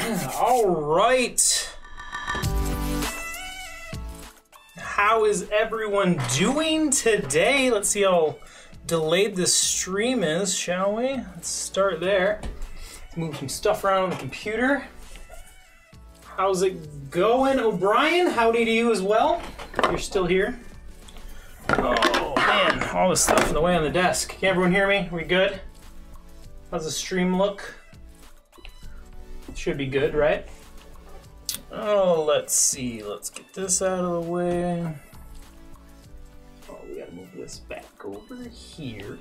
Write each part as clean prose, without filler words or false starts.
All right. How is everyone doing today? Let's see how delayed this stream is, shall we? Let's start there. Move some stuff around on the computer. How's it going, O'Brien? Howdy to you as well. You're still here. Oh man, all this stuff in the way on the desk. Can everyone hear me? Are we good? How's the stream look? Should be good, right? Oh, let's see. Let's get this out of the way. Oh, we gotta move this back over here.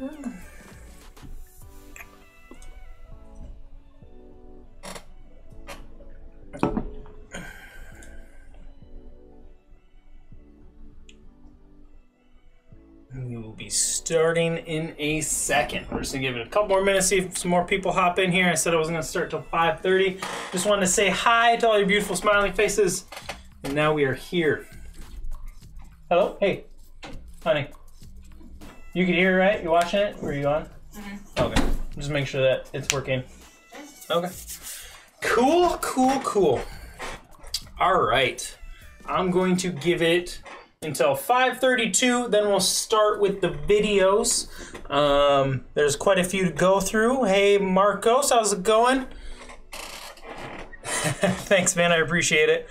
We will be starting in a second. We're just gonna give it a couple more minutes, see if some more people hop in here. I said I wasn't gonna start till 5:30. Just wanted to say hi to all your beautiful smiling faces. And now we are here. Hello? Hey, honey. You can hear it, right? You watching it? Or are you on? Mm-hmm. Okay. Just make sure that it's working. Okay. Cool, cool, cool. All right. I'm going to give it until 5:32, then we'll start with the videos. There's quite a few to go through. Hey, Marcos, how's it going? Thanks, man, I appreciate it.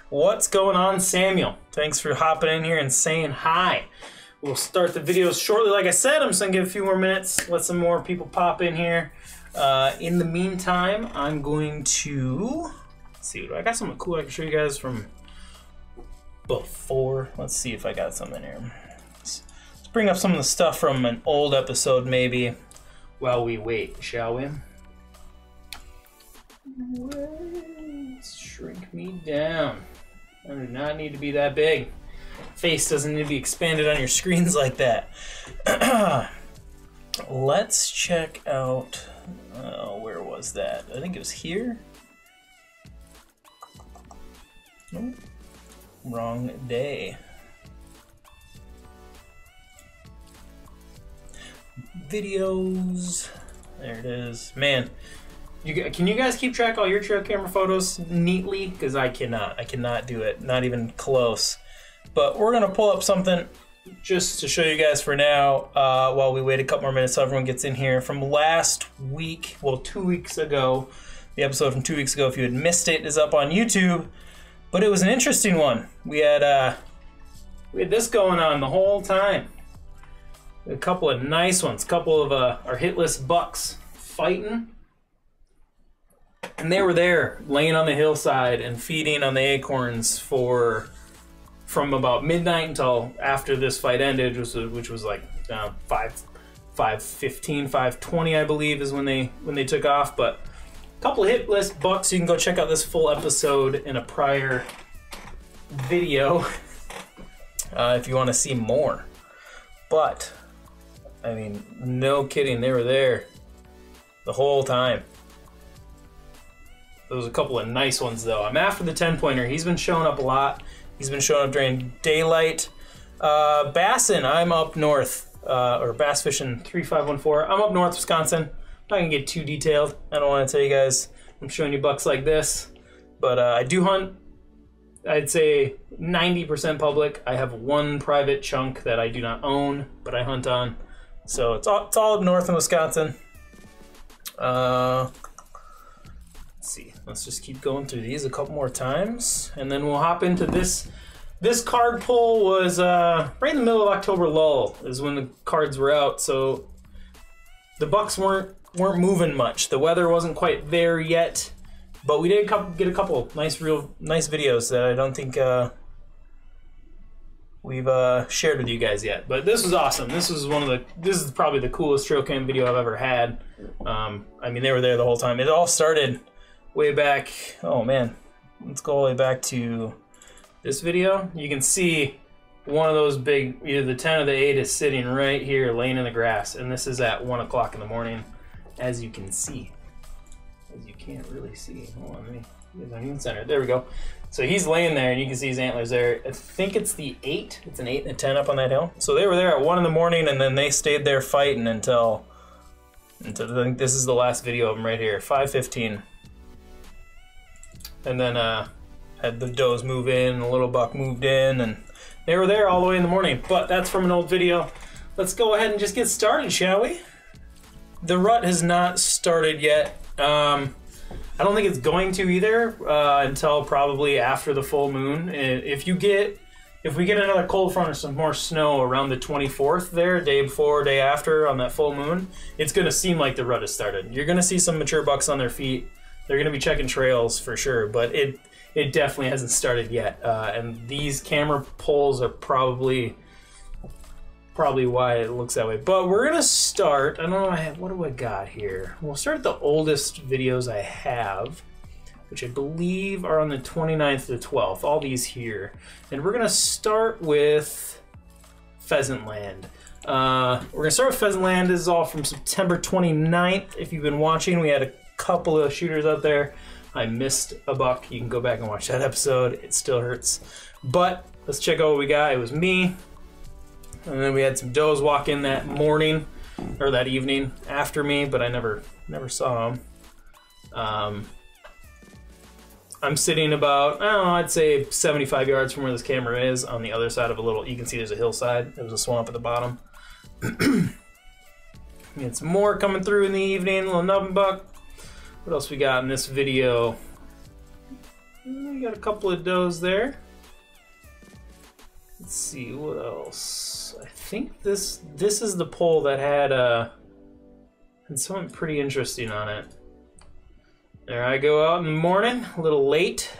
What's going on, Samuel? Thanks for hopping in here and saying hi. We'll start the videos shortly. Like I said, I'm just gonna give a few more minutes, let some more people pop in here. In the meantime, I'm going to, let's see, I got something cool I can show you guys from before. Let's see if I got something here. Let's bring up some of the stuff from an old episode maybe while we wait, shall we? Let's shrink me down. I do not need to be that big. Face doesn't need to be expanded on your screens like that. Let's check out, where was that? I think it was here. Nope. Wrong day. Videos. There it is. Man, can you guys keep track of all your trail camera photos neatly? Because I cannot. I cannot do it. Not even close. But we're gonna pull up something just to show you guys for now while we wait a couple more minutes so everyone gets in here. From last week, well, 2 weeks ago, the episode from 2 weeks ago, if you had missed it, is up on YouTube. But it was an interesting one. We had this going on the whole time. A couple of nice ones, a couple of our hitless bucks fighting. And they were there, laying on the hillside and feeding on the acorns from about midnight until after this fight ended, which was like 5:15, 5:20, I believe, is when they took off. But couple of hit list bucks. You can go check out this full episode in a prior video if you want to see more. But I mean, no kidding, they were there the whole time. There was a couple of nice ones though. I'm after the 10-pointer. He's been showing up a lot. He's been showing up during daylight. Bassin, I'm up north, or Bass Fishing 3514. I'm up north, Wisconsin. Not gonna get too detailed. I don't want to tell you guys I'm showing you bucks like this, but I do hunt. I'd say 90% public. I have one private chunk that I do not own, but I hunt on. So it's all up north in Wisconsin. Let's see. Let's just keep going through these a couple more times, and then we'll hop into this. This card pull was right in the middle of October lull is when the cards were out, so the bucks weren't moving much. The weather wasn't quite there yet, but we did get a couple nice videos that I don't think we've shared with you guys yet. But this was awesome. This is probably the coolest trail cam video I've ever had. I mean, they were there the whole time. It all started way back. Oh man, let's go all the way back to this video. You can see one of those big, either the 10 or the 8 is sitting right here laying in the grass, and this is at 1 o'clock in the morning. As you can see, as you can't really see. Hold on, let me get on even center. There we go. So he's laying there, and you can see his antlers there. I think it's the 8. It's an 8 and a 10 up on that hill. So they were there at 1 in the morning, and then they stayed there fighting until I think this is the last video of them right here, 5:15. and then had the does move in, and the little buck moved in, and they were there all the way in the morning. But that's from an old video. Let's go ahead and just get started, shall we? The rut has not started yet. I don't think it's going to either until probably after the full moon. If we get another cold front or some more snow around the 24th there, day before, day after on that full moon, it's going to seem like the rut has started. You're going to see some mature bucks on their feet. They're going to be checking trails for sure, but it definitely hasn't started yet. And these camera poles are probably why it looks that way. But we're gonna start, I don't know, what do I got here? We'll start at the oldest videos I have, which I believe are on the 29th to the 12th, all these here. And we're gonna start with Pheasant Land. We're gonna start with Pheasant Land. This is all from September 29th. If you've been watching, we had a couple of shooters out there. I missed a buck. You can go back and watch that episode. It still hurts. But let's check out what we got. It was me. And then we had some does walk in that morning, or that evening after me, but I never saw them. I'm sitting about, I don't know, I'd say 75 yards from where this camera is, on the other side of a little, you can see there's a hillside. There's a swamp at the bottom. We had some more coming through in the evening, a little nubbin buck. What else we got in this video? We got a couple of does there. Let's see, what else? I think this is the pole that had something pretty interesting on it. There I go out in the morning, a little late,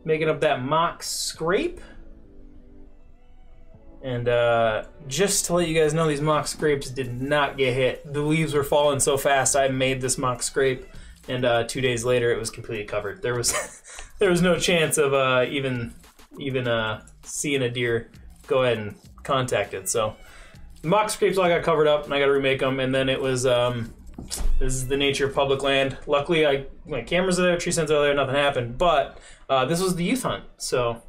making up that mock scrape. And just to let you guys know, these mock scrapes did not get hit. The leaves were falling so fast, I made this mock scrape, and 2 days later it was completely covered. There was no chance of even seeing a deer go ahead and contact it. So the mock scrapes all got covered up, and I got to remake them. And then it was this is the nature of public land. Luckily, my cameras are there, tree stands are there, nothing happened. But this was the youth hunt, so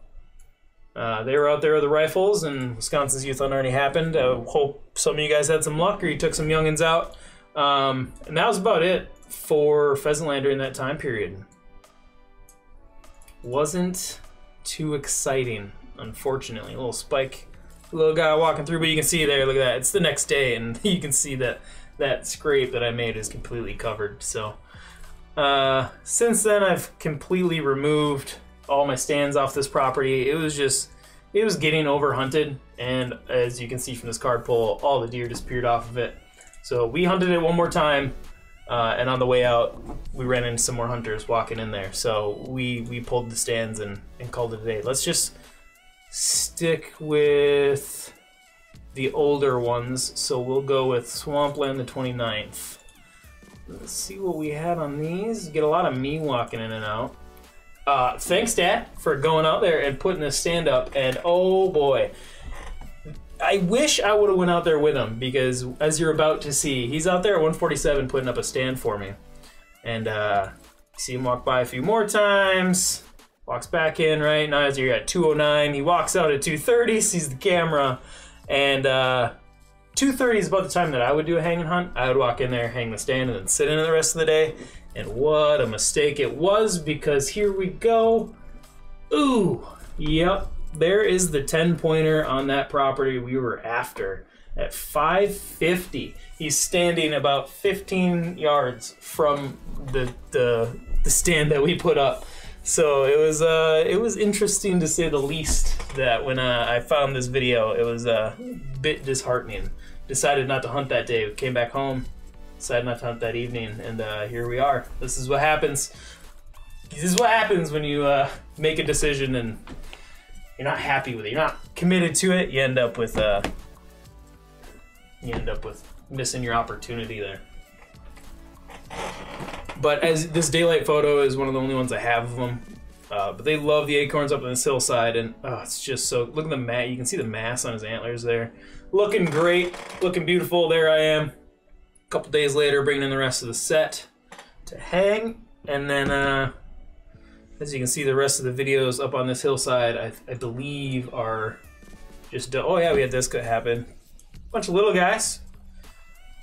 they were out there with the rifles, and Wisconsin's youth hunt already happened. I hope some of you guys had some luck, or you took some youngins out. And that was about it for Pheasant Land during that time period. Wasn't too exciting, unfortunately. A little spike, a little guy walking through, but you can see there, look at that. It's the next day, and you can see that scrape that I made is completely covered. So since then, I've completely removed all my stands off this property. It was getting over hunted, and as you can see from this card pull, all the deer disappeared off of it. So we hunted it one more time, and on the way out, we ran into some more hunters walking in there. So we pulled the stands and called it a day. Let's just stick with the older ones. So we'll go with Swampland the 29th. Let's see what we had on these. Get a lot of me walking in and out. Thanks, Dad, for going out there and putting this stand up. And oh boy, I wish I would have went out there with him, because as you're about to see, he's out there at 147 putting up a stand for me. And see him walk by a few more times, walks back in, right? Now as you're at 209, he walks out at 230, sees the camera, and 2:30 is about the time that I would do a hanging hunt. I would walk in there, hang the stand, and then sit in it the rest of the day. And what a mistake it was, because here we go. Ooh, yep. There is the 10-pointer on that property we were after at 550. He's standing about 15 yards from the stand that we put up. So it was interesting to say the least that when I found this video, it was a bit disheartening. Decided not to hunt that day. We came back home, decided not to hunt that evening, and here we are. This is what happens. This is what happens when you make a decision and you're not happy with it. You're not committed to it. You end up with missing your opportunity there. But as this daylight photo is one of the only ones I have of them. But they love the acorns up on this hillside, and oh, it's just so. Look at the mass. You can see the mass on his antlers there. Looking great, looking beautiful. There I am. A couple days later, bringing in the rest of the set to hang, and then as you can see, the rest of the videos up on this hillside, I believe, are just. Oh yeah, we had this happen. Bunch of little guys.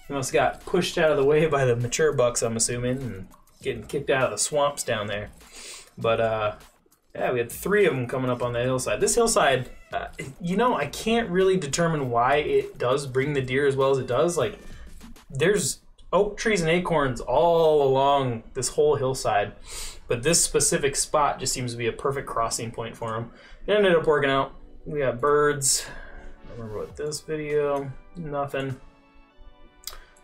They must have got pushed out of the way by the mature bucks, I'm assuming, and getting kicked out of the swamps down there. But yeah, we had 3 of them coming up on the hillside. This hillside, you know, I can't really determine why it does bring the deer as well as it does. Like, there's oak trees and acorns all along this whole hillside, but this specific spot just seems to be a perfect crossing point for them. It ended up working out. We got birds. I don't remember what this video, nothing.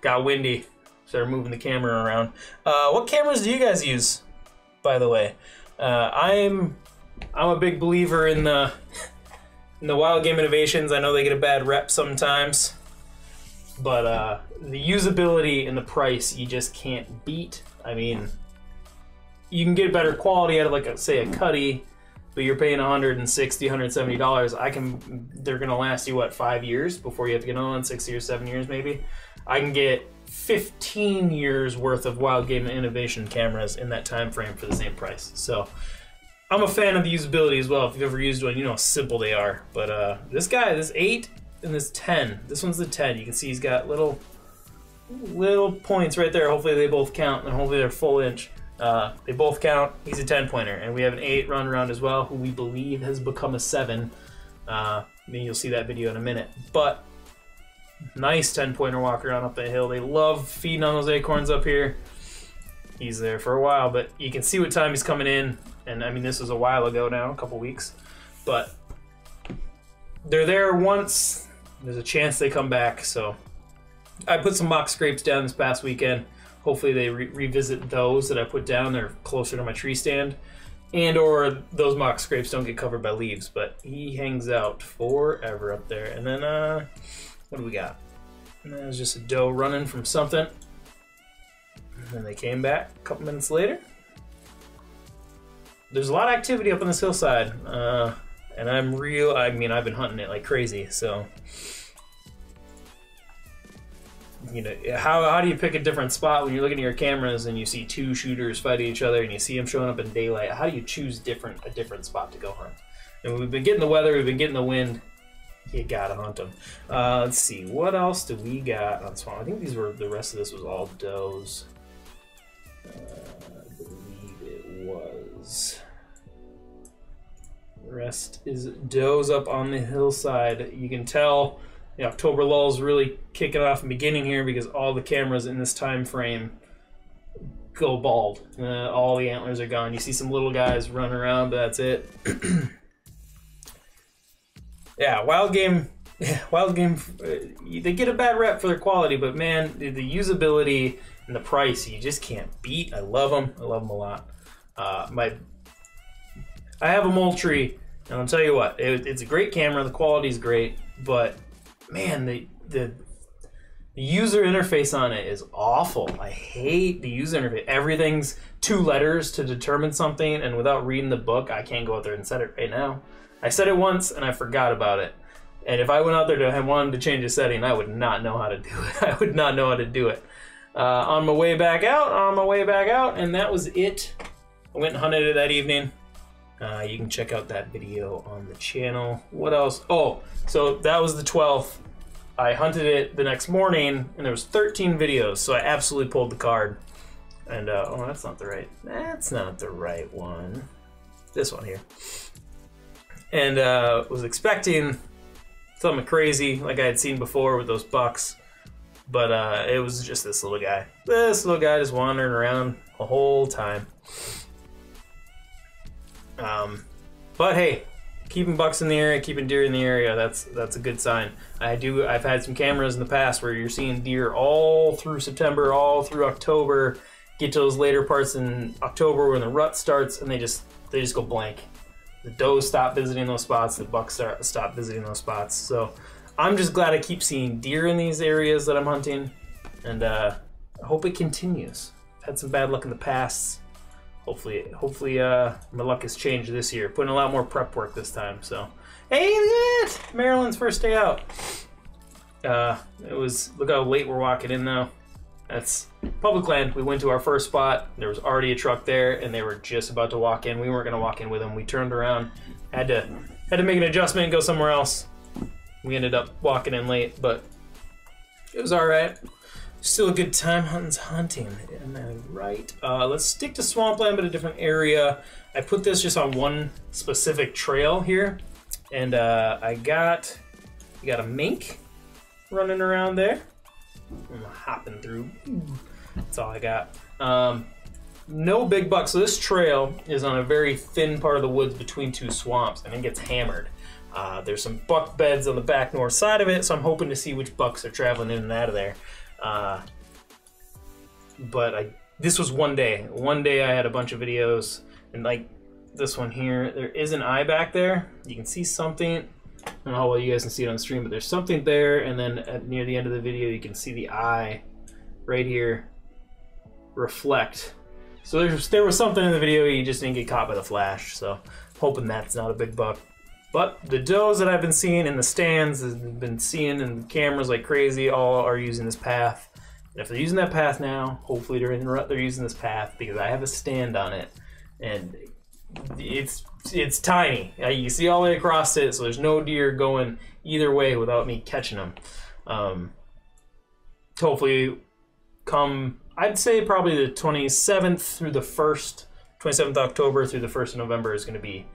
Got windy, started moving the camera around. What cameras do you guys use, by the way? I'm a big believer in the Wild Game Innovations. I know they get a bad rep sometimes, but the usability and the price you just can't beat. I mean, you can get better quality out of, like, say, a Cuddy, but you're paying $160, $170. They're gonna last you, what, 5 years before you have to get on, 6 years, 7 years maybe. I can get 15 years worth of Wild Game Innovation cameras in that time frame for the same price. So I'm a fan of the usability as well. If you've ever used one, you know how simple they are. But this guy, this 8 and this 10, this one's the 10. You can see he's got little points right there. Hopefully they both count, and hopefully they're full inch. They both count. He's a 10 pointer, and we have an 8 running around as well, who we believe has become a 7. Maybe you'll see that video in a minute. But nice 10 pointer walk around up the hill. They love feeding on those acorns up here. He's there for a while, but you can see what time he's coming in. And I mean, this was a while ago now, a couple weeks, but they're there once. There's a chance they come back. So I put some mock scrapes down this past weekend. Hopefully they revisit those that I put down. They're closer to my tree stand, and or those mock scrapes don't get covered by leaves. But he hangs out forever up there. And then what do we got? And that was just a doe running from something. And then they came back a couple minutes later. There's a lot of activity up on this hillside, and I mean, I've been hunting it like crazy. So, you know, how do you pick a different spot when you're looking at your cameras and you see 2 shooters fighting each other and you see them showing up in daylight? How do you choose a different spot to go hunt? And we've been getting the weather, we've been getting the wind. You gotta hunt them. Let's see, what else do we got on Swamp? I think the rest of this was all does. I believe it was. The rest is does up on the hillside. You can tell the October lull is really kicking off and beginning here because all the cameras in this time frame go bald. All the antlers are gone. You see some little guys running around, but that's it. Yeah, Wild Game, they get a bad rep for their quality, but man, the usability and the price, you just can't beat. I love them. I love them a lot. I have a Moultrie, and I'll tell you what, it's a great camera. The quality's great, but man, the user interface on it is awful. I hate the user interface. Everything's 2 letters to determine something, and without reading the book, I can't go out there and set it right now. I said it once and I forgot about it. And if I went out there to have wanted to change a setting, I would not know how to do it. I would not know how to do it. On my way back out, and that was it. I went and hunted it that evening. You can check out that video on the channel. What else? Oh, so that was the 12th. I hunted it the next morning, and there was 13 videos, so I absolutely pulled the card. And, oh, that's not the right one. This one here. And was expecting something crazy like I had seen before with those bucks, but it was just this little guy. This little guy just wandering around the whole time. But hey, keeping bucks in the area, keeping deer in the area, that's a good sign. I've had some cameras in the past where you're seeing deer all through September, all through October, get to those later parts in October when the rut starts, and they just go blank. The does stop visiting those spots, the bucks stop visiting those spots. So I'm just glad I keep seeing deer in these areas that I'm hunting, and I hope it continues. I've had some bad luck in the past. Hopefully my luck has changed this year. Putting a lot more prep work this time. So hey, look at that! Maryland's first day out. Look how late we're walking in though. That's public land. We went to our first spot. There was already a truck there, and they were just about to walk in. We weren't going to walk in with them. We turned around, had to make an adjustment and go somewhere else. We ended up walking in late, but it was all right. Still a good time hunting. Am I right? Let's stick to swampland, but a different area. I put this just on one specific trail here, and I got a mink running around there. I'm hopping through. That's all I got. No big bucks. So this trail is on a very thin part of the woods between two swamps, and it gets hammered. There's some buck beds on the back north side of it, so I'm hoping to see which bucks are traveling in and out of there. But this was one day. One day I had a bunch of videos, and like this one here, there is an eye back there. You can see something. I don't know how well you guys can see it on the stream, but there's something there, and then near the end of the video, you can see the eye right here reflect. So there was something in the video, you just didn't get caught by the flash. So hoping that's not a big buck. But the does that I've been seeing in the stands, have been seeing in cameras like crazy, all are using this path. And if they're using that path now, hopefully during the rut they're using this path, because I have a stand on it, and it's tiny. You see all the way across it, so there's no deer going either way without me catching them. Hopefully, come I'd say probably the 27th through the 1st, 27th October through the 1st of November is going to be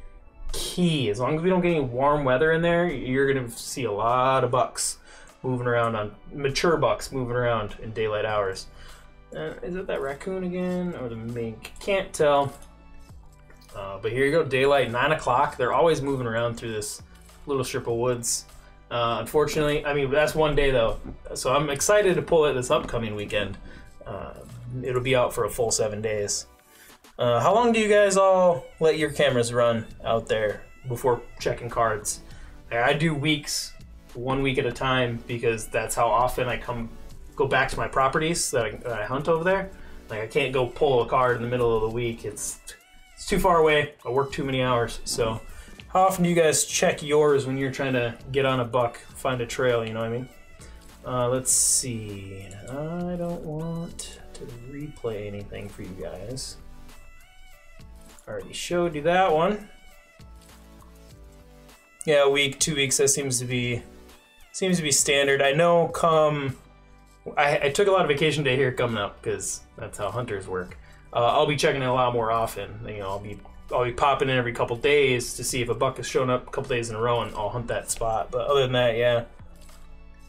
key. As long as we don't get any warm weather in there, you're going to see a lot of bucks moving around, on mature bucks moving around in daylight hours. Is it that raccoon again or the mink? Can't tell. But here you go, daylight, 9 o'clock. They're always moving around through this little strip of woods. Unfortunately, I mean, that's one day though. So I'm excited to pull it this upcoming weekend. It'll be out for a full 7 days. How long do you guys all let your cameras run out there before checking cards? I do weeks, 1 week at a time, because that's how often I go back to my properties that I hunt over there. Like, I can't go pull a card in the middle of the week. It's too far away. I work too many hours. So how often do you guys check yours when you're trying to get on a buck, find a trail, you know what I mean? Let's see. I don't want to replay anything for you guys. Already showed you that one. Yeah, a week, 2 weeks, that seems to be standard. I know I took a lot of vacation day here coming up, because that's how hunters work. I'll be checking it a lot more often. You know, I'll be popping in every couple days to see if a buck has shown up a couple days in a row, and I'll hunt that spot. But other than that, yeah,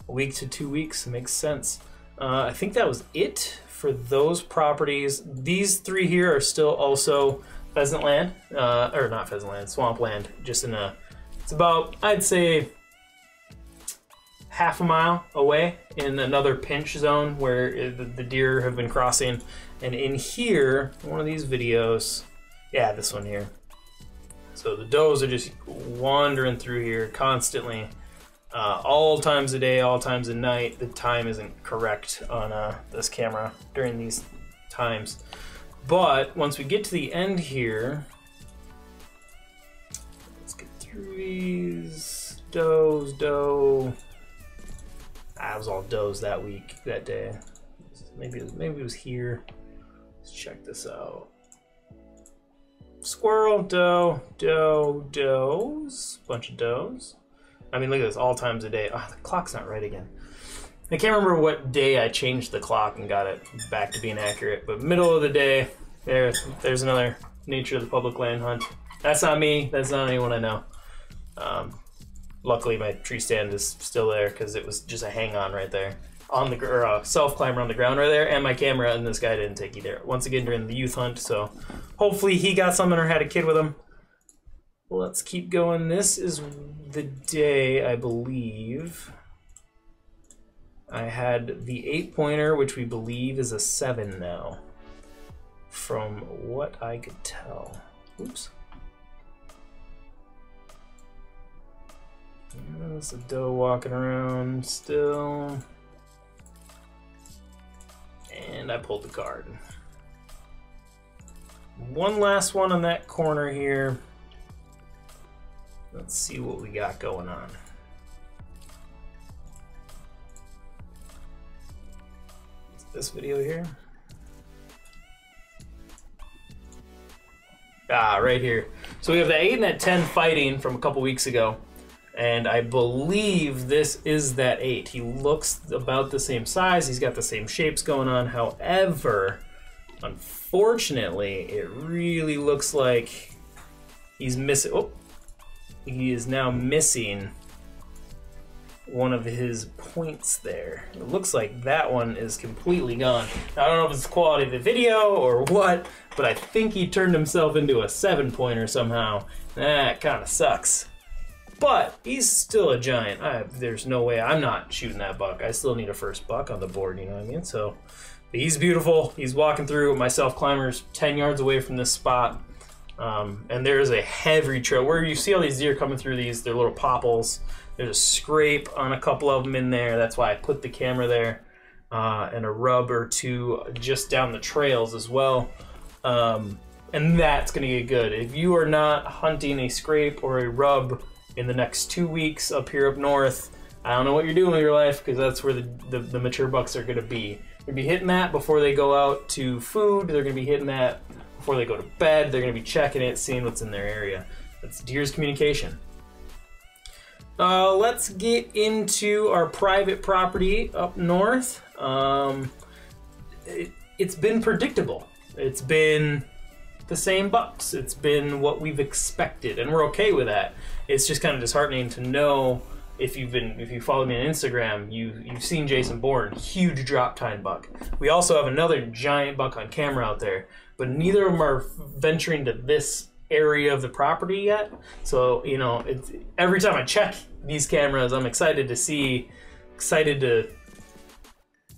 a week to 2 weeks makes sense. I think that was it for those properties. These three here are still also pheasant land, or not pheasant land, swamp land. Just in it's about, I'd say, half a mile away in another pinch zone where the deer have been crossing. And in here, one of these videos, yeah, this one here. So the does are just wandering through here constantly, all times of day, all times of night. The time isn't correct on this camera during these times. But once we get to the end here, let's get through these does. It was all does that week, that day. Maybe it was here. Let's check this out. Squirrel, does, bunch of does. I mean, look at this, all times of day. Oh, the clock's not right again. I can't remember what day I changed the clock and got it back to being accurate, but middle of the day, there's another nature of the public land hunt. That's not me, that's not anyone I know. Luckily my tree stand is still there, because it was just a hang-on right there. On the self-climber on the ground right there, and my camera, and this guy didn't take either. Once again during the youth hunt, so hopefully he got something or had a kid with him. Let's keep going. This is the day, I believe, I had the 8-pointer, which we believe is a 7 now, from what I could tell. Oops. There's a doe walking around still. And I pulled the card. One last one on that corner here. Let's see what we got going on. This video here. Right here. So we have the 8 and that 10 fighting from a couple weeks ago. And I believe this is that 8. He looks about the same size. He's got the same shapes going on. However, unfortunately, it really looks like he's missing. Oh, he is now missing one of his points there. It looks like that one is completely gone. Now, I don't know if it's the quality of the video or what, but I think he turned himself into a 7-pointer somehow. That kind of sucks. But he's still a giant. There's no way I'm not shooting that buck. I still need a first buck on the board, you know what I mean? So he's beautiful. He's walking through. My self-climber's 10 yards away from this spot. And there's a heavy trail where you see all these deer coming through these, they're little popples. There's a scrape on a couple of them in there. That's why I put the camera there. And a rub or two just down the trails as well. And that's gonna get good. If you are not hunting a scrape or a rub in the next 2 weeks up here up north, I don't know what you're doing with your life, because that's where the mature bucks are gonna be. They're gonna be hitting that before they go out to food. They're gonna be hitting that before they go to bed. They're gonna be checking it, seeing what's in their area. That's deer's communication. Let's get into our private property up north. It's been predictable. It's been the same bucks. It's been what we've expected, and we're okay with that. It's just kind of disheartening to know, if you follow me on Instagram, you've seen Jason Bourne, huge drop tine buck. We also have another giant buck on camera out there, but neither of them are venturing to this area of the property yet. So, you know, every time I check these cameras, I'm excited to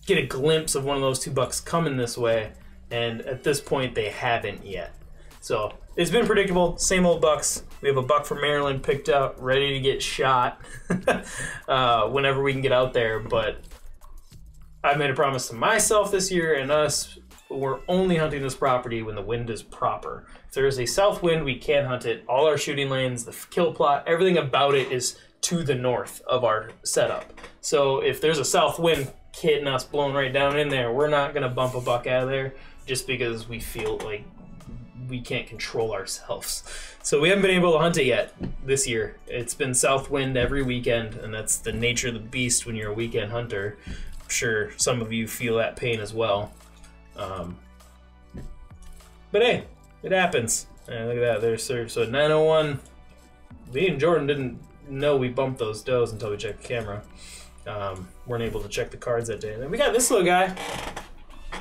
get a glimpse of one of those 2 bucks coming this way, and at this point they haven't yet. So it's been predictable, same old bucks. We have a buck from Maryland picked up, ready to get shot whenever we can get out there, but I made a promise to myself this year and us, we're only hunting this property when the wind is proper. If there is a south wind, we can't hunt it. All our shooting lanes, the kill plot, everything about it is to the north of our setup. So if there's a south wind hitting us, blowing right down in there, we're not gonna bump a buck out of there just because we feel like we can't control ourselves. So we haven't been able to hunt it yet this year. It's been south wind every weekend, and that's the nature of the beast when you're a weekend hunter. I'm sure some of you feel that pain as well. But hey, it happens. And look at that, there's Serge. So at 9:01, me and Jordan didn't know we bumped those does until we checked the camera. Weren't able to check the cards that day. And then we got this little guy.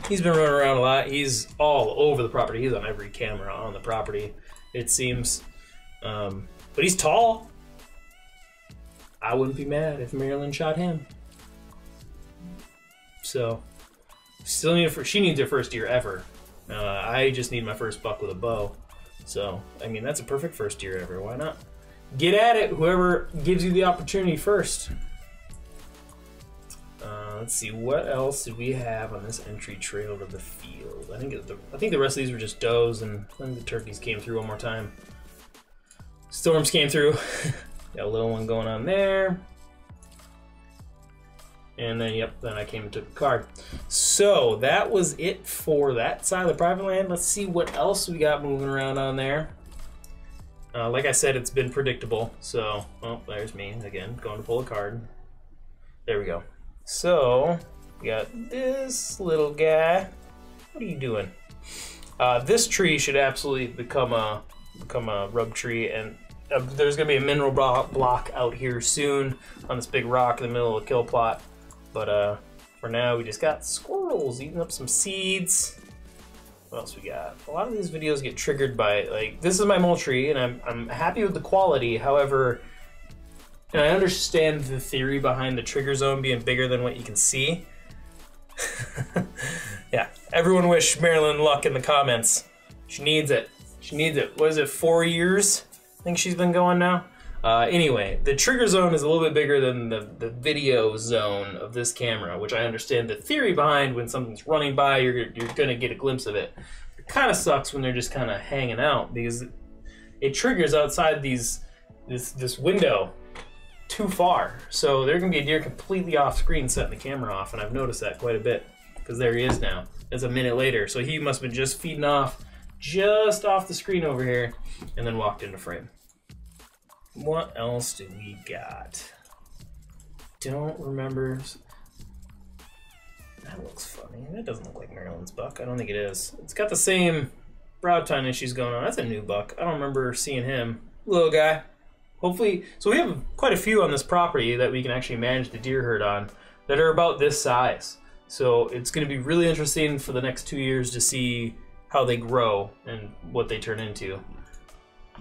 He's been running around a lot. He's all over the property. He's on every camera on the property, it seems. But he's tall. I wouldn't be mad if Maryland shot him. So, still need she needs her first deer ever. I just need my first buck with a bow. So, I mean, that's a perfect first deer ever. Why not? Get at it, whoever gives you the opportunity first. Let's see, what else did we have on this entry trail to the field? I think the rest of these were just does, and I think the turkeys came through one more time. Storms came through. Got a little one going on there. And then, yep, then I came and took the card. So that was it for that side of the private land. Let's see what else we got moving around on there. Like I said, it's been predictable. So, oh, there's me again, going to pull a card. There we go. So, we got this little guy. What are you doing? This tree should absolutely become a rub tree, and there's gonna be a mineral block out here soon on this big rock in the middle of the kill plot. But for now, we just got squirrels eating up some seeds. What else we got? A lot of these videos get triggered by, like, this is my mole tree, and I'm happy with the quality. However, and I understand the theory behind the trigger zone being bigger than what you can see. Yeah, everyone wish Maryland luck in the comments. She needs it. She needs it. What is it, 4 years? I think she's been going now. Anyway, the trigger zone is a little bit bigger than the video zone of this camera, which I understand the theory behind. When something's running by, you're gonna get a glimpse of it. It kind of sucks when they're just kind of hanging out, because it triggers outside this window too far. So there can be a deer completely off screen setting the camera off, and I've noticed that quite a bit, because there he is now. It's a minute later, so he must have been just feeding off, just off the screen over here, and then walked into frame. What else do we got? Don't remember. That looks funny. That doesn't look like Maryland's buck. I don't think it is. It's got the same brow tine issues going on. That's a new buck. I don't remember seeing him. Little guy. Hopefully, so we have quite a few on this property that we can actually manage the deer herd on that are about this size. So it's going to be really interesting for the next 2 years to see how they grow and what they turn into.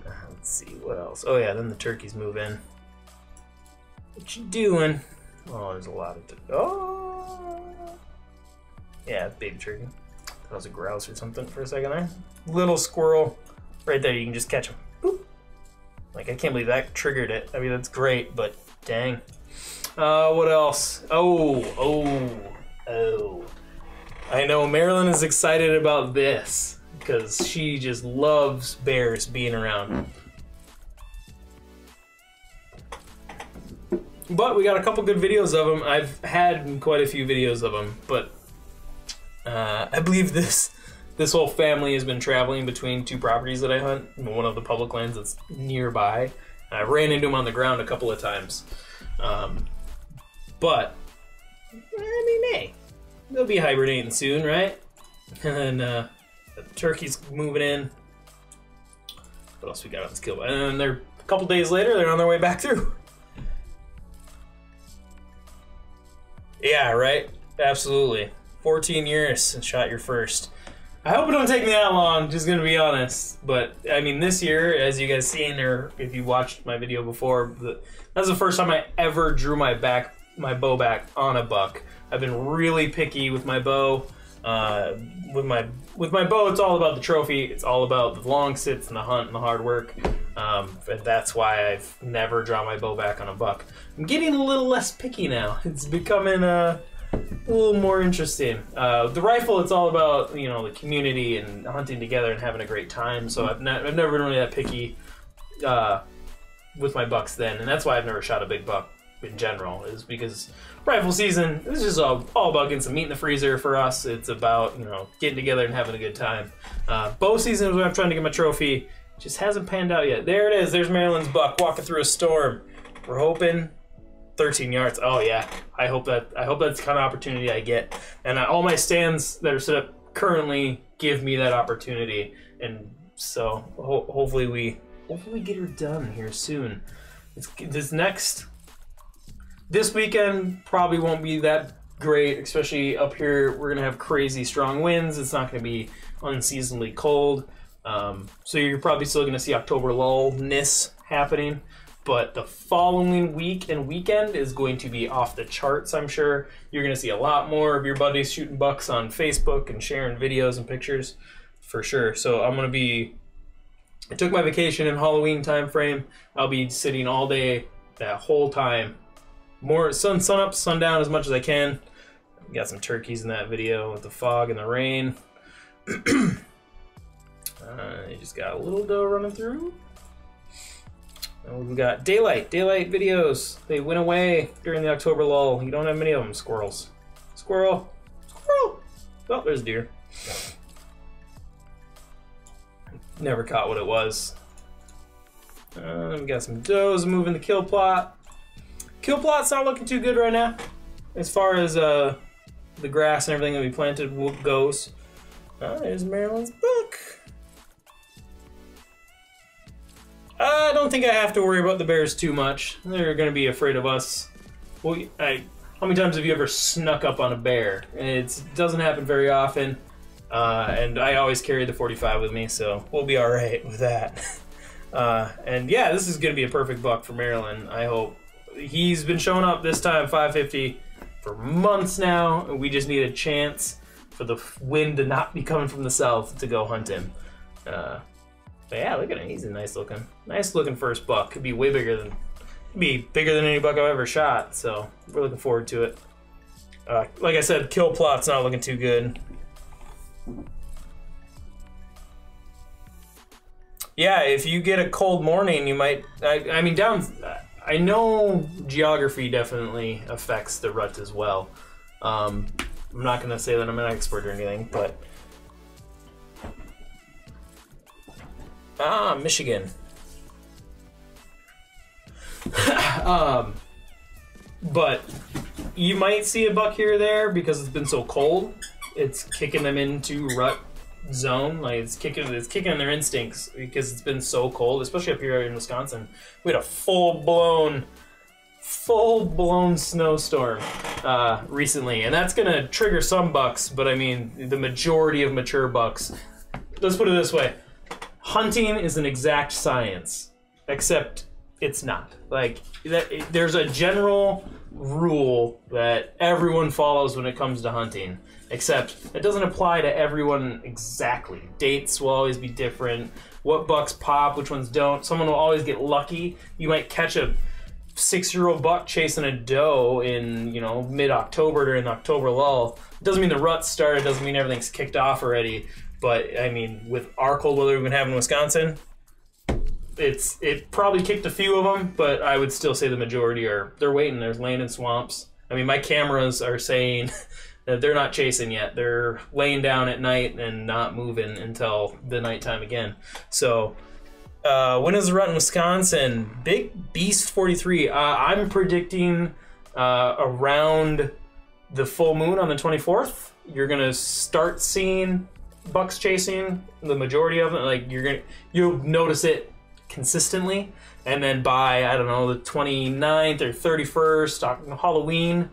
Let's see, what else? Oh yeah, then the turkeys move in. What you doing? Oh, there's a lot of... Oh! Yeah, baby turkey. That was a grouse or something for a second there. Little squirrel. Right there, you can just catch him. Boop. Like, I can't believe that triggered it. I mean, that's great, but dang. What else? Oh. I know Marilyn is excited about this because she just loves bears being around. But we got a couple good videos of them. I've had quite a few videos of them, but I believe this whole family has been traveling between 2 properties that I hunt, one of the public lands that's nearby. I ran into them on the ground a couple of times. But, I mean, hey, they'll be hibernating soon, right? And then the turkey's moving in. What else we got on this kill? And then they're a couple days later, they're on their way back through. Yeah, right? Absolutely. 14 years and shot your first. I hope it don't take me that long, just gonna be honest. But, I mean, this year, as you guys seen, or if you watched my video before, that's the first time I ever drew my bow back on a buck. I've been really picky with my bow. With my bow, it's all about the trophy. It's all about the long sits and the hunt and the hard work. And that's why I've never drawn my bow back on a buck. I'm getting a little less picky now. It's becoming a little more interesting. The rifle, it's all about, you know, the community and hunting together and having a great time. So I've never been really that picky with my bucks then, and that's why I've never shot a big buck in general, is because rifle season is just all about getting some meat in the freezer for us. It's about, you know, getting together and having a good time. Bow season is when I'm trying to get my trophy. Just hasn't panned out yet. There it is. There's Maryland's buck walking through a storm. We're hoping 13 yards. Oh yeah. I hope that's the kind of opportunity I get. And all my stands that are set up currently give me that opportunity. And so hopefully we get her done here soon. This weekend probably won't be that great, especially up here. We're gonna have crazy strong winds. It's not gonna be unseasonably cold. So you're probably still gonna see October lullness happening, but the following week and weekend is going to be off the charts, I'm sure. You're gonna see a lot more of your buddies shooting bucks on Facebook and sharing videos and pictures, for sure. So I took my vacation in Halloween time frame. I'll be sitting all day that whole time. More sun up, sundown as much as I can. Got some turkeys in that video with the fog and the rain. You just got a little doe running through. And we've got daylight videos. They went away during the October lull. You don't have many of them. Squirrels. Squirrel. Squirrel. Oh, there's deer. Never caught what it was. We got some does moving the kill plot. Kill plot's not looking too good right now, as far as the grass and everything that we planted goes. There's Maryland's buck. I don't think I have to worry about the bears too much. They're going to be afraid of us. Well, how many times have you ever snuck up on a bear? It doesn't happen very often, and I always carry the 45 with me, so we'll be all right with that. And yeah, this is going to be a perfect buck for Maryland, I hope. He's been showing up this time 550 for months now, and we just need a chance for the wind to not be coming from the south to go hunt him. But yeah, look at him. He's a nice looking first buck. Could be bigger than any buck I've ever shot. So we're looking forward to it. Like I said, kill plot's not looking too good. Yeah, if you get a cold morning, you might. I mean, I know geography definitely affects the rut as well. I'm not gonna say that I'm an expert or anything, but Michigan. But you might see a buck here or there because it's been so cold. It's kicking them into rut zone. Like it's kicking in their instincts because it's been so cold, especially up here in Wisconsin. We had a full-blown snowstorm recently, and that's gonna trigger some bucks, but I mean the majority of mature bucks. Let's put it this way. Hunting is an exact science, except it's not. Like there's a general rule that everyone follows when it comes to hunting, except it doesn't apply to everyone exactly. Dates will always be different. What bucks pop, which ones don't. Someone will always get lucky. You might catch a 6-year-old buck chasing a doe in, you know, mid-October during the October lull. It doesn't mean the rut's started, doesn't mean everything's kicked off already. But I mean, with our cold weather we've been having in Wisconsin, it probably kicked a few of them, but I would still say the majority they're waiting. They're laying in swamps. I mean, my cameras are saying that they're not chasing yet. They're laying down at night and not moving until the nighttime again. So when is the rut in Wisconsin? Big Beast 43. I'm predicting around the full moon on the 24th. You're gonna start seeing bucks chasing. The majority of it, like you'll notice it consistently, and then by I don't know the 29th or 31st, Halloween,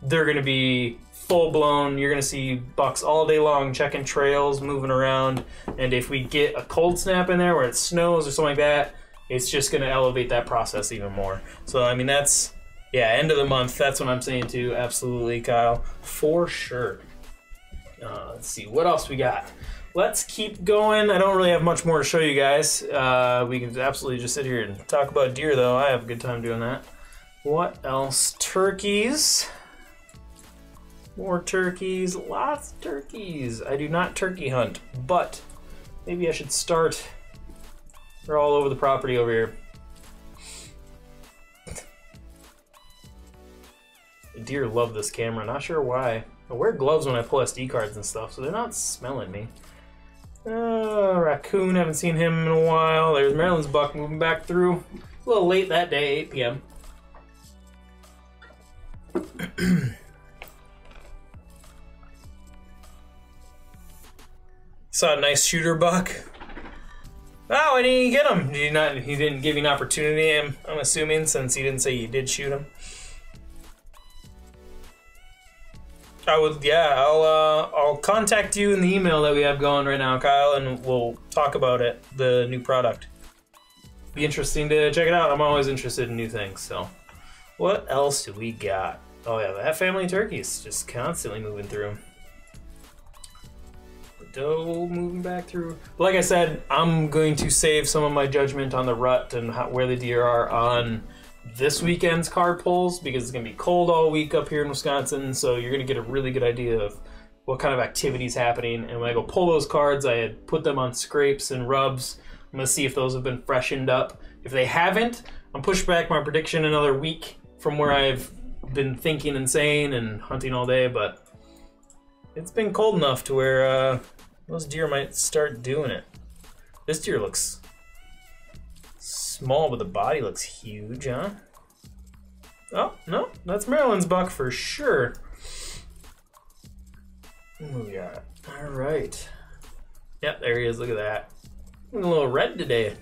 they're gonna be full blown. You're gonna see bucks all day long checking trails, moving around, and if we get a cold snap in there where it snows or something like that, it's just gonna elevate that process even more. So I mean that's end of the month. That's what I'm saying too. Absolutely, Kyle, for sure. Let's see what else we got. Let's keep going. I don't really have much more to show you guys. We can absolutely just sit here and talk about deer, though. I have a good time doing that. What else? Turkeys. More turkeys. Lots of turkeys. I do not turkey hunt, but maybe I should start. They're all over the property over here. The deer love this camera. Not sure why. I wear gloves when I pull SD cards and stuff, so they're not smelling me. Raccoon, haven't seen him in a while. There's Maryland's buck moving back through. A little late that day, 8 p.m. Saw a nice shooter buck. Oh, why didn't you get him? Did you not? He didn't give you an opportunity, I'm assuming, since he didn't say you did shoot him. I'll contact you in the email that we have going right now, Kyle, and we'll talk about it, the new product. Be interesting to check it out. I'm always interested in new things, so. What else do we got? Oh yeah, that family of turkeys just constantly moving through. The doe moving back through. Like I said, I'm going to save some of my judgment on the rut and where the deer are on this weekend's card pulls, because it's going to be cold all week up here in Wisconsin, so you're going to get a really good idea of what kind of activity is happening. And when I go pull those cards, I had put them on scrapes and rubs. I'm going to see if those have been freshened up. If they haven't, I'm pushing back my prediction another week from where I've been thinking and saying and hunting all day, but it's been cold enough to where those deer might start doing it. This deer looks small, but the body looks huge, huh? Oh, no, that's Maryland's buck for sure. What we got? All right. Yep, there he is. Look at that. Looking a little red today.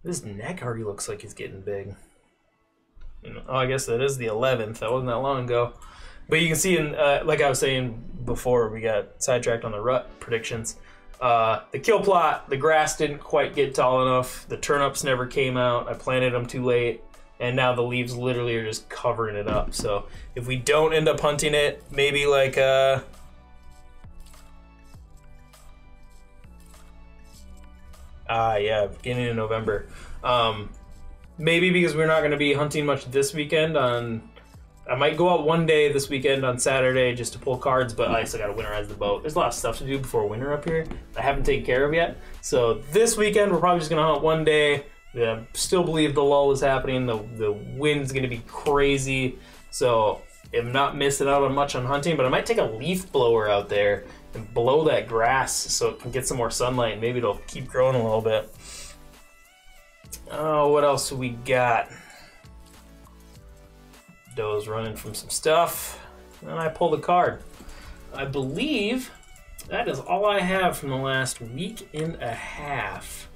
This neck already looks like he's getting big. Oh, I guess that is the 11th. That wasn't that long ago. But you can see, in like I was saying before, we got sidetracked on the rut predictions. The kill plot, the grass didn't quite get tall enough. The turnips never came out. I planted them too late. And now the leaves literally are just covering it up. So if we don't end up hunting it, maybe like yeah, beginning of November. Maybe because we're not going to be hunting much this weekend. I might go out one day this weekend on Saturday just to pull cards, but I still got to winterize the boat. There's a lot of stuff to do before winter up here that I haven't taken care of yet. So this weekend we're probably just going to hunt one day. Yeah, still believe the lull is happening. The wind's going to be crazy. So I'm not missing out on much on hunting, but I might take a leaf blower out there and blow that grass so it can get some more sunlight. Maybe it'll keep growing a little bit. Oh, what else do we got? Doe's running from some stuff, and I pulled a card. I believe that is all I have from the last week and a half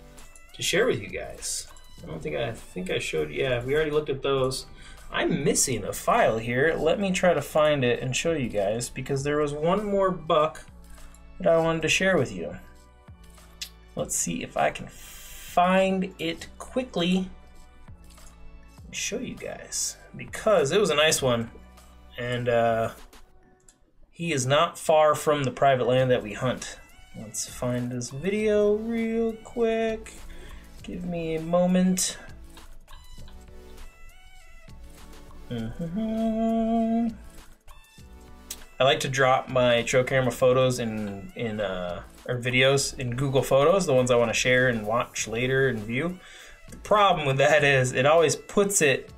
to share with you guys. I think I showed you. Yeah, we already looked at those. I'm missing a file here. Let me try to find it and show you guys, because there was one more buck that I wanted to share with you. Let's see if I can find it quickly and show you guys, because it was a nice one, and he is not far from the private land that we hunt. Let's find this video real quick. Give me a moment. I like to drop my trail camera photos or videos in Google Photos, the ones I want to share and watch later and view. The problem with that is it always puts it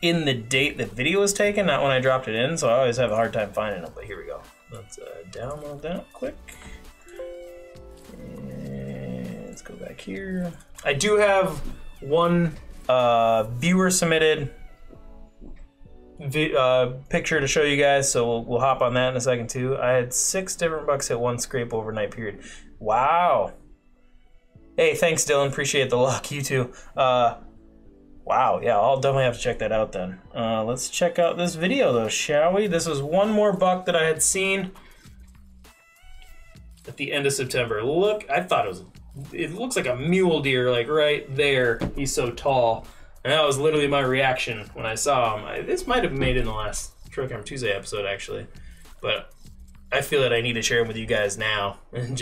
in the date the video was taken, not when I dropped it in, so I always have a hard time finding them. But here we go. Let's download that quick. And let's go back here. I do have one viewer submitted picture to show you guys, so we'll hop on that in a second too. I had 6 different bucks hit one scrape overnight period. Wow. Hey, thanks Dylan, appreciate the luck. You too. Wow, yeah, I'll definitely have to check that out then. Let's check out this video though, shall we? This was one more buck that I had seen at the end of September. Look, I thought it looks like a mule deer, like right there. He's so tall. And that was literally my reaction when I saw him. This might have made it in the last Trail Camera Tuesday episode, actually. But I feel that I need to share him with you guys now. And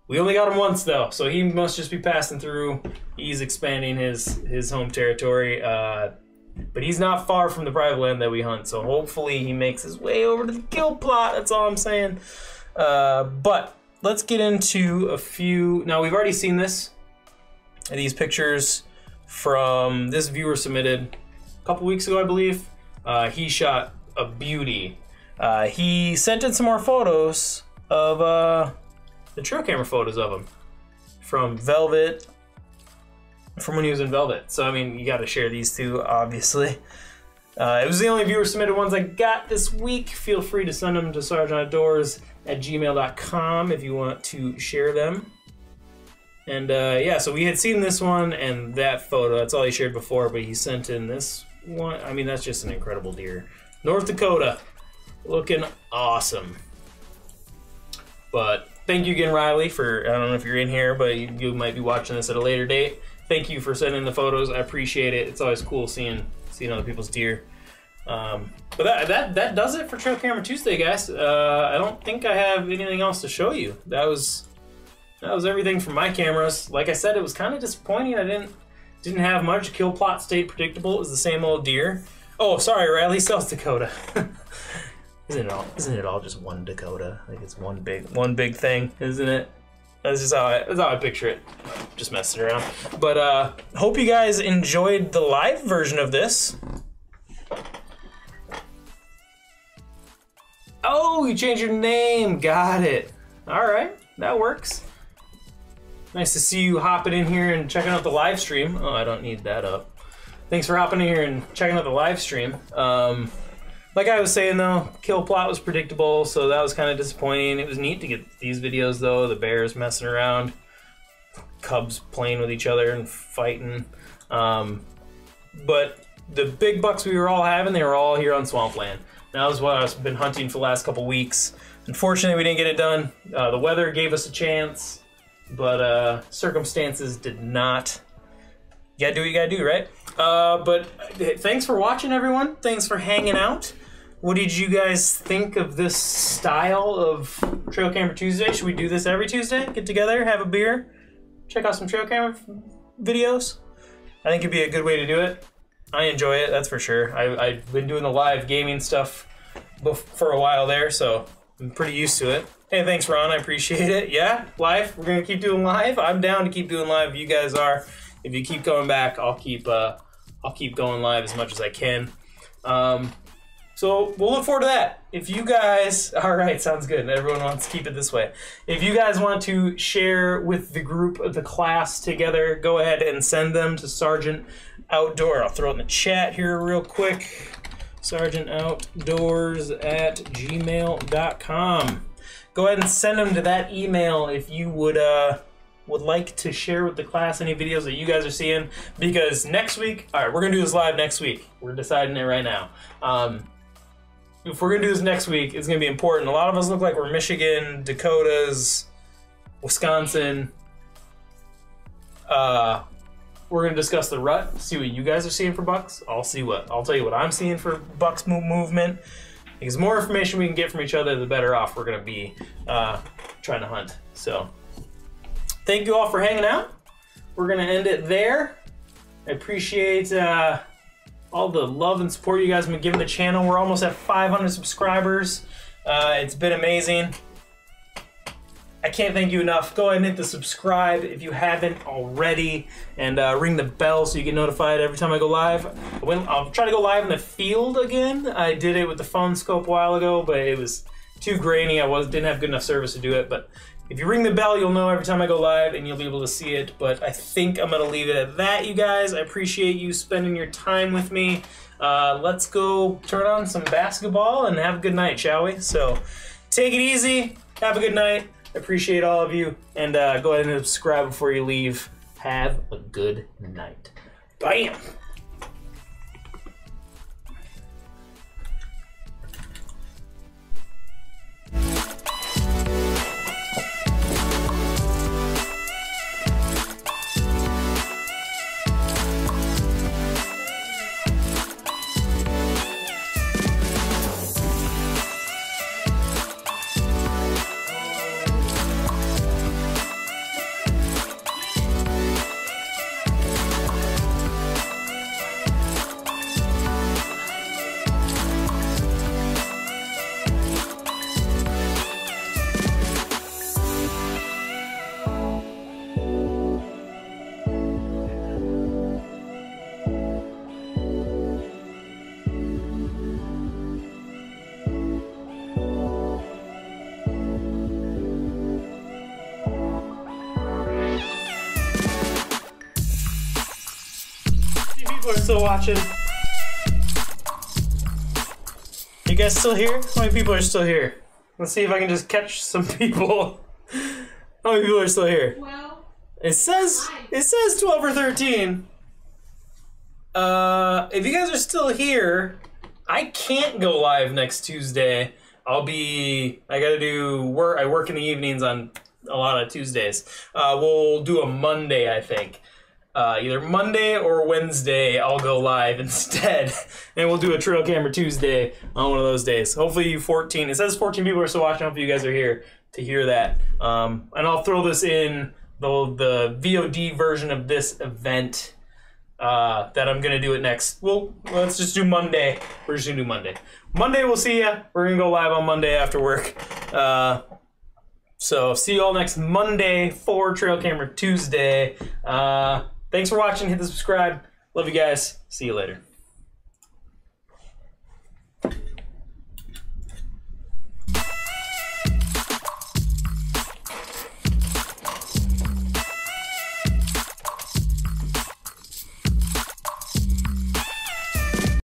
we only got him once, though, so he must just be passing through. He's expanding his home territory. But he's not far from the private land that we hunt, so hopefully he makes his way over to the kill plot. That's all I'm saying. But let's get into a few. Now, we've already seen these pictures from this viewer submitted a couple weeks ago, I believe. He shot a beauty. He sent in some more photos of the trail camera photos of him from Velvet, from when he was in Velvet. So, I mean, you got to share these two, obviously. It was the only viewer submitted ones I got this week. Feel free to send them to sergeantoutdoors@gmail.com if you want to share them. And yeah, so we had seen this one and that photo. That's all he shared before, but he sent in this one. I mean, that's just an incredible deer. North Dakota, looking awesome. But thank you again, Riley, for, I don't know if you're in here, but you might be watching this at a later date. Thank you for sending the photos. I appreciate it. It's always cool seeing other people's deer. But that does it for Trail Camera Tuesday, guys. I don't think I have anything else to show you. That was everything from my cameras. Like I said, it was kind of disappointing. I didn't have much. Kill plot stayed predictable. It was the same old deer. Oh, sorry, Riley, South Dakota. Isn't it all just one Dakota? Like it's one big thing, isn't it? That's just how I picture it. Just messing around. But hope you guys enjoyed the live version of this. Oh, you changed your name. Got it. All right, that works. Nice to see you hopping in here and checking out the live stream. Oh, I don't need that up. Thanks for hopping in here and checking out the live stream. Like I was saying though, kill plot was predictable, so that was kind of disappointing. It was neat to get these videos though, the bears messing around, cubs playing with each other and fighting. But the big bucks we were all having, they were all here on Swampland. That was what I've been hunting for the last couple weeks. Unfortunately, we didn't get it done. The weather gave us a chance, but circumstances did not. You gotta do what you gotta do, right? But thanks for watching, everyone. Thanks for hanging out. What did you guys think of this style of Trail Camera Tuesday? Should we do this every Tuesday? Get together, have a beer, check out some trail camera videos? I think it'd be a good way to do it. I enjoy it, that's for sure. I've been doing the live gaming stuff for a while there, so I'm pretty used to it. Hey, thanks, Ron. I appreciate it. Yeah, live. We're gonna keep doing live. I'm down to keep doing live if you guys are. If you keep coming back, I'll keep going live as much as I can. So So we'll look forward to that. If you guys, all right, sounds good. Everyone wants to keep it this way. If you guys want to share with the group of the class together, go ahead and send them to Sergeant Outdoor. I'll throw it in the chat here real quick. sergeantoutdoors@gmail.com. Go ahead and send them to that email if you would like to share with the class any videos that you guys are seeing. Because next week, all right, we're gonna do this live next week. We're deciding it right now. If we're gonna do this next week, it's gonna be important. A lot of us look like we're Michigan, Dakotas, Wisconsin. We're gonna discuss the rut, see what you guys are seeing for bucks. I'll tell you what I'm seeing for bucks movement. Because the more information we can get from each other, the better off we're gonna be trying to hunt. So, thank you all for hanging out. We're gonna end it there. I appreciate all the love and support you guys have been giving the channel. We're almost at 500 subscribers. It's been amazing. I can't thank you enough. Go ahead and hit the subscribe if you haven't already, and ring the bell so you get notified every time I go live. I'll try to go live in the field again. I did it with the phone scope a while ago, but it was too grainy. I didn't have good enough service to do it. But if you ring the bell, you'll know every time I go live, and you'll be able to see it. But I think I'm gonna leave it at that, you guys. I appreciate you spending your time with me. Let's go turn on some basketball and have a good night, shall we? So take it easy. Have a good night. I appreciate all of you, and go ahead and subscribe before you leave. Have a good night. Bam! People are still watching. You guys still here? How many people are still here? Let's see if I can just catch some people. How many people are still here? Well, it says 12 or 13. If you guys are still here, I can't go live next Tuesday. I gotta do work. I work in the evenings on a lot of Tuesdays. We'll do a Monday, I think. Either Monday or Wednesday, I'll go live instead, and we'll do a Trail Camera Tuesday on one of those days. Hopefully you 14, it says 14 people are still watching, hopefully you guys are here to hear that. And I'll throw this in the VOD version of this event that I'm gonna do it next. Well, let's just do Monday. We're just gonna do Monday. Monday, we'll see ya. We're gonna go live on Monday after work. So see you all next Monday for Trail Camera Tuesday. Thanks for watching. Hit the subscribe. Love you guys. See you later.